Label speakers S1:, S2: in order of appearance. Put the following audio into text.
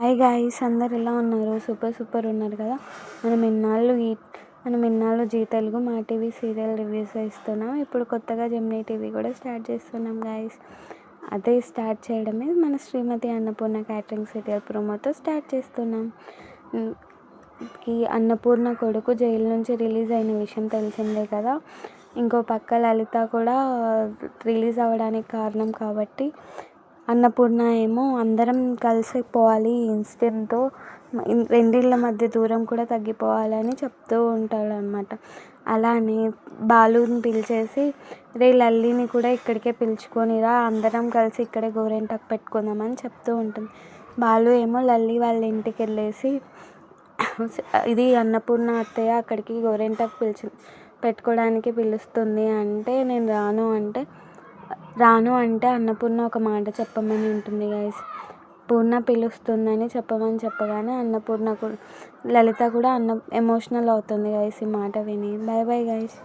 S1: Hi guys, అందరు ఎలా ఉన్నారు? సూపర్ ఉన్నారు కదా. మనం ఇన్నాళ్ళు జీ తెలుగు మా టీవీ సీరియల్ రివ్యూస్ ఇస్తున్నాం. ఇప్పుడు కొత్తగా జెమినీ టీవీ కూడా స్టార్ట్ చేస్తున్నాం గాయ్స్. అదే స్టార్ట్ చేయడమే మన శ్రీమతి అన్నపూర్ణ క్యాటరింగ్ సీరియల్ ప్రోమోతో స్టార్ట్ చేస్తున్నాం. అన్నపూర్ణ కొడుకు జైలు నుంచి రిలీజ్ అయిన విషయం తెలిసిందే కదా. ఇంకో పక్క లలిత కూడా రిలీజ్ అవ్వడానికి కారణం కాబట్టి అన్నపూర్ణ ఏమో అందరం కలిసిపోవాలి ఈ ఇన్సిడెంట్తో, రెండిళ్ళ మధ్య దూరం కూడా తగ్గిపోవాలని చెప్తూ ఉంటాడనమాట. అలానే బాలుని పిలిచేసి రే లల్లిని కూడా ఇక్కడికే పిలుచుకొనిరా, అందరం కలిసి ఇక్కడే గోరెంటాకు పెట్టుకుందామని చెప్తూ ఉంటుంది. బాలు ఏమో లల్లి వాళ్ళ ఇంటికి వెళ్ళేసి ఇది అన్నపూర్ణ అత్తయ్య అక్కడికి గోరెంటాకు పెట్టుకోవడానికి పిలుస్తుంది అంటే నేను రాను అంటే అన్నపూర్ణ ఒక మాట చెప్పమని ఉంటుంది గైస్. పూర్ణ పిలుస్తుందని చెప్పగానే అన్నపూర్ణ కూడా లలిత కూడా ఎమోషనల్ అవుతుంది గైస్ ఈ మాట విని. Bye bye guys.